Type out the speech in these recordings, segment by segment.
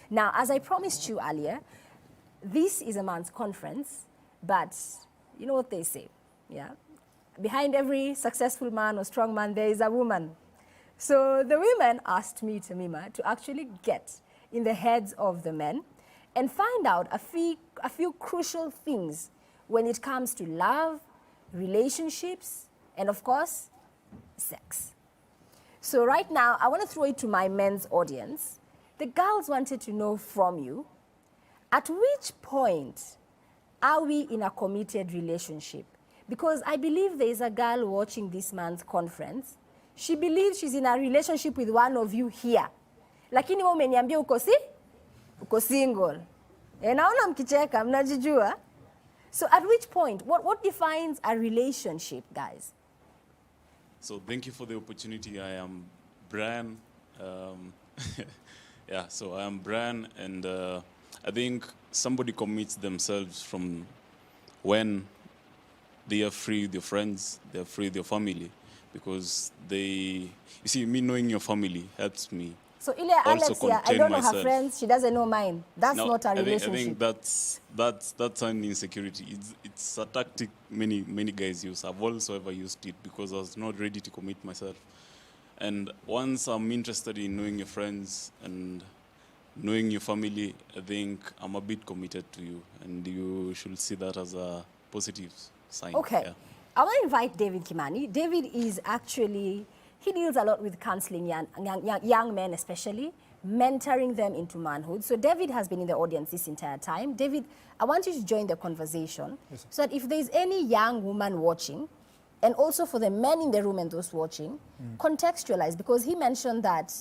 Now, as I promised you earlier, this is a man's conference, but you know what they say, yeah? Behind every successful man or strong man, there is a woman. So the women asked me, Tamima, to actually get in the heads of the men and find out a few crucial things when it comes to love, relationships, and of course, sex. So right now, I want to throw it to my men's audience. The girls wanted to know from you, at which point are we in a committed relationship? Because I believe there is a girl watching this man's conference. She believes she's in a relationship with one of you here. Lakini wewe umeniambia uko single. Naona mkicheka, mnajijua. So at which point, what defines a relationship, guys? So thank you for the opportunity. I am Brian. Yeah, so I am Brian, and I think somebody commits themselves from when they are free with their friends, they are free with their family, because you see, me knowing your family helps me. So Ile Alexia, I don't know her friends, she doesn't know mine. That's not a relationship. I think that's an insecurity. It's a tactic many guys use. I've also ever used it because I was not ready to commit myself. And once I'm interested in knowing your friends and knowing your family, I think I'm a bit committed to you, and you should see that as a positive sign. Okay. Yeah. I want to invite David Kimani. David is actually, he deals a lot with counseling young men especially, mentoring them into manhood. So David has been in the audience this entire time. David, I want you to join the conversation, yes, so that if there's any young woman watching, and also for the men in the room and those watching, contextualize, because he mentioned that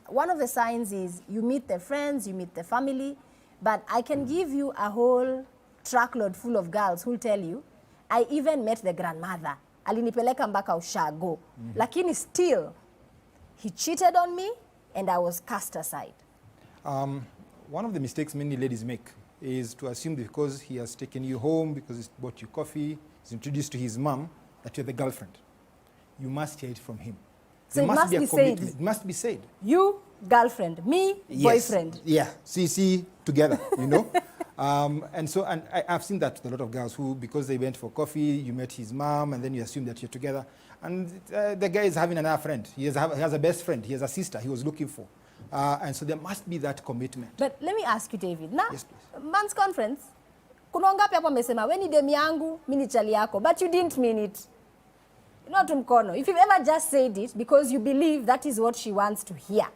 one of the signs is you meet the friends, you meet the family, but I can give you a whole truckload full of girls who'll tell you, I even met the grandmother. Alinipeleka mpaka ushago. Lakini still, he cheated on me and I was cast aside. One of the mistakes many ladies make is to assume that because he has taken you home, because he's bought you coffee, he's introduced to his mom, that you're the girlfriend. You must hear it from him. So there it must be a commitment. said. It must be said. You, girlfriend. Me, yes, boyfriend. Yeah, see together, you know. And I've seen that with a lot of girls who, because they went for coffee, you met his mom, and then you assume that you're together. And the guy is having another friend. He has a best friend. He has a sister he was looking for. And so there must be that commitment. But let me ask you, David. Now, yes, please. Man's conference, kuna wangapi hapa mesema, we ni demi yangu, mini chali yako, but you didn't mean it. Not mkono. If you've ever just said it because you believe that is what she wants to hear.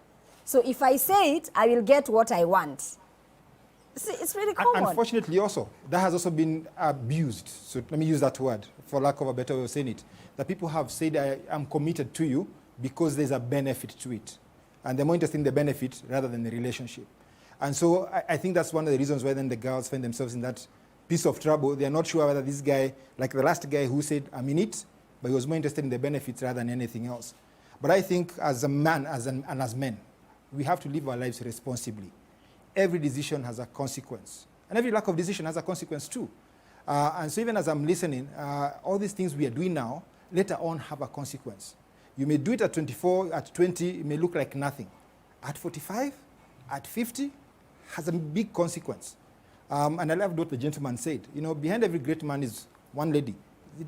So if I say it, I will get what I want. See, it's really common. Unfortunately also, that has also been abused. So let me use that word, for lack of a better way of saying it. That people have said, I'm committed to you because there's a benefit to it. And they're more interested in the benefit rather than the relationship. And so I think that's one of the reasons why then the girls find themselves in that piece of trouble. They're not sure whether this guy, like the last guy who said, I'm in it, but he was more interested in the benefits rather than anything else. But I think as a man, and as men, we have to live our lives responsibly. Every decision has a consequence. And every lack of decision has a consequence too. And so even as I'm listening, all these things we are doing now, later on have a consequence. You may do it at 24, at 20, it may look like nothing. At 45, at 50, has a big consequence. And I love what the gentleman said. You know, behind every great man is one lady.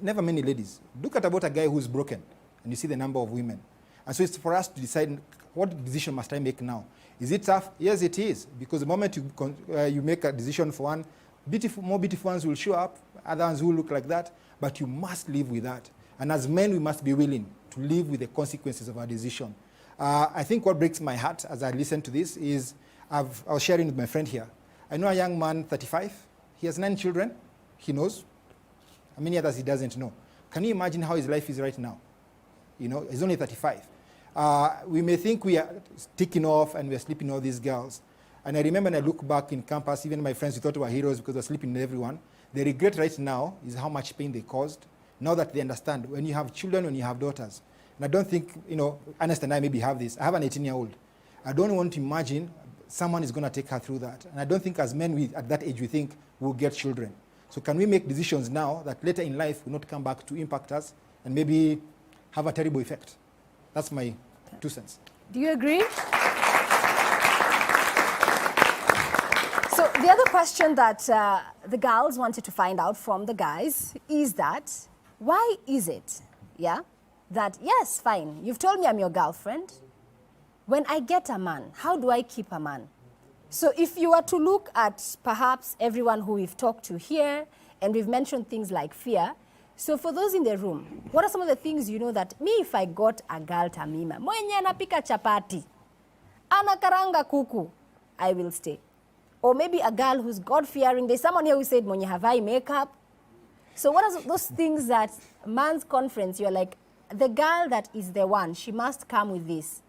Never many ladies. Look at about a guy who's broken, and you see the number of women. And so it's for us to decide, what decision must I make now? Is it tough? Yes, it is. Because the moment you make a decision for one, more beautiful ones will show up, other ones will look like that, but you must live with that. And as men, we must be willing to live with the consequences of our decision. I think what breaks my heart as I listen to this is, I was sharing with my friend here. I know a young man, 35, he has 9 children, he knows. How many others he doesn't know? Can you imagine how his life is right now? You know, he's only 35. We may think we are ticking off and we're sleeping all these girls. And I remember when I look back in campus, even my friends who thought we were heroes because we're sleeping with everyone, the regret right now is how much pain they caused. Now that they understand, when you have children, when you have daughters. And I don't think, you know, Ernest and I maybe have this. I have an 18-year-old. I don't want to imagine someone is going to take her through that. And I don't think as men, at that age, we think we'll get children. So can we make decisions now that later in life will not come back to impact us and maybe have a terrible effect? That's my 2 cents. Do you agree? So the other question that the girls wanted to find out from the guys is that, why is it, yeah, that, yes, fine, you've told me I'm your girlfriend. When I get a man, how do I keep a man? So if you were to look at perhaps everyone who we've talked to here, and we've mentioned things like fear, so for those in the room, what are some of the things you know that me, if I got a girl Tamima, mwenye anapika chapati, anakaranga kuku, I will stay. Or maybe a girl who's God-fearing. There's someone here who said, mwenye havai makeup. So what are those things that man's conference, you're like, the girl that is the one, she must come with this?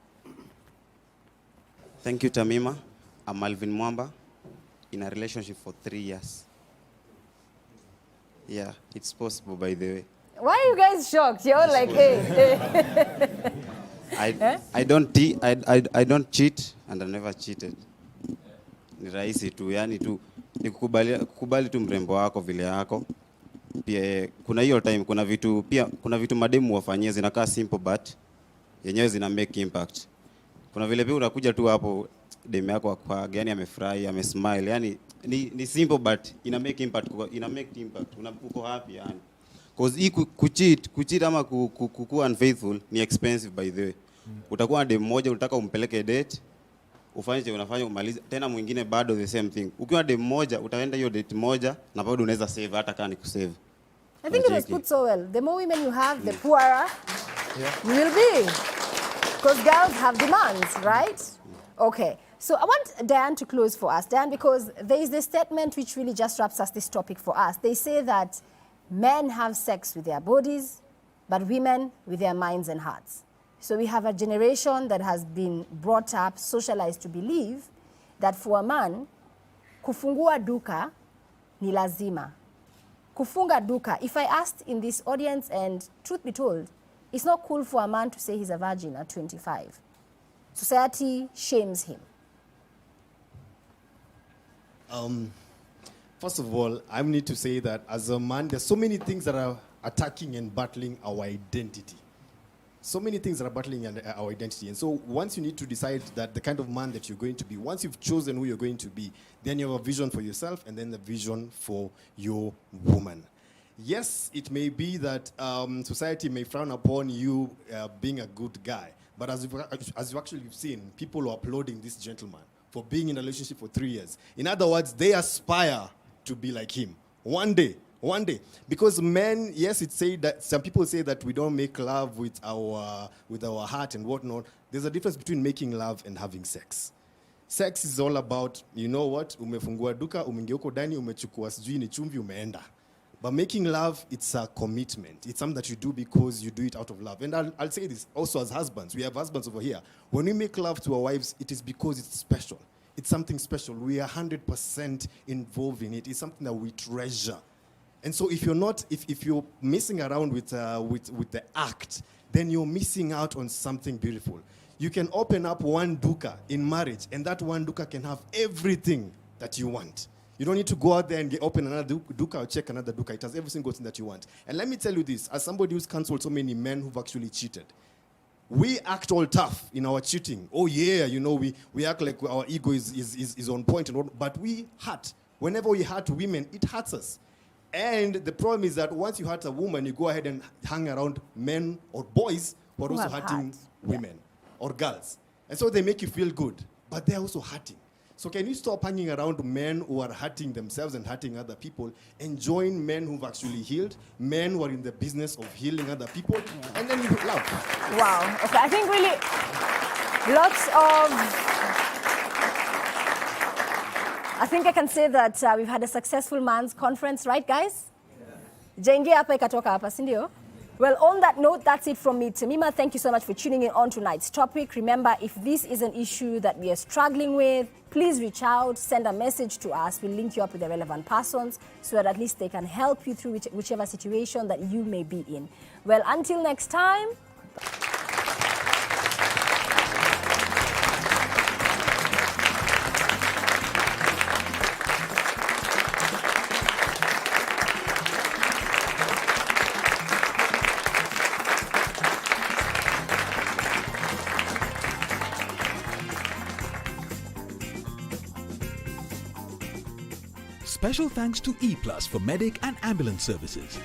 Thank you, Tamima. I'm Alvin Mwamba, in a relationship for 3 years. Yeah, it's possible, by the way. Why are you guys shocked? You're all like, hey. I don't cheat, and I never cheated. Ni rahisi tu, yani tu ni kukubali tu mrembo wako vile yako. Pia kuna hiyo time, kuna vitu mademu wafanyia zinakaa simple but yenyewe zina make impact. Kuna vile pia unakuja tu hapo demu yako kwa yani amefurahi, amesmile, yani ni simple but ina make impact, uko happy yani. Cause hii kucheat ama kukuwa unfaithful ni expensive, by the way. Utakuwa na demu moja unataka umpeleke date, ufanye unafanya umalize tena mwingine bado the same thing. Ukiwa demu moja utaenda hiyo date moja na bado unaweza save hata kama ni kusave. I think it was put so well. The more women you have, the poorer you will be. Because girls have demands, right? Okay. So I want Diane to close for us. Diane, because there is this statement which really just wraps us this topic for us. They say that men have sex with their bodies, but women with their minds and hearts. So we have a generation that has been brought up, socialized to believe that for a man, kufungua duka ni lazima. Kufunga duka, if I asked in this audience, and truth be told, it's not cool for a man to say he's a virgin at 25. Society shames him. First of all, I need to say that as a man, there's so many things that are attacking and battling our identity. So many things that are battling our identity. And so once you need to decide that the kind of man that you're going to be, once you've chosen who you're going to be, then you have a vision for yourself and then the vision for your woman. Yes, it may be that society may frown upon you being a good guy. But as you've actually seen, people are applauding this gentleman for being in a relationship for 3 years. In other words, they aspire to be like him. One day. Because men, yes, it's said that some people say that we don't make love with our heart and whatnot. There's a difference between making love and having sex. Sex is all about, you know what, umefungua duka, umeingia huko ndani, umechukua sijui ni chumvi, umeenda. But making love, it's a commitment. It's something that you do because you do it out of love. And I'll say this also as husbands. We have husbands over here. When we make love to our wives, it is because it's special. It's something special. We are 100% involved in it. It's something that we treasure. And so if you're messing around with the act, then you're missing out on something beautiful. You can open up one duka in marriage, and that one duka can have everything that you want. You don't need to go out there and open another duka or check another duka. It has every single thing that you want. And let me tell you this, as somebody who's counseled so many men who've actually cheated, we act all tough in our cheating. Oh yeah, you know, we act like our ego is on point, but we hurt. Whenever we hurt women, it hurts us. And the problem is that once you hurt a woman, you go ahead and hang around men or boys who are also hurting women or girls. And so they make you feel good, but they're also hurting. So can you stop hanging around men who are hurting themselves and hurting other people and join men who've actually healed, men who are in the business of healing other people, and then you love. Wow. Okay, I think really I think I can say that we've had a successful man's conference, right, guys? Jaingia hapa ikatoka hapa, si ndio? Well, on that note, that's it from me. Tamima, thank you so much for tuning in on tonight's topic. Remember, if this is an issue that we are struggling with, please reach out, send a message to us. We'll link you up with the relevant persons so that at least they can help you through whichever situation that you may be in. Well, until next time. Special thanks to E Plus for medic and ambulance services.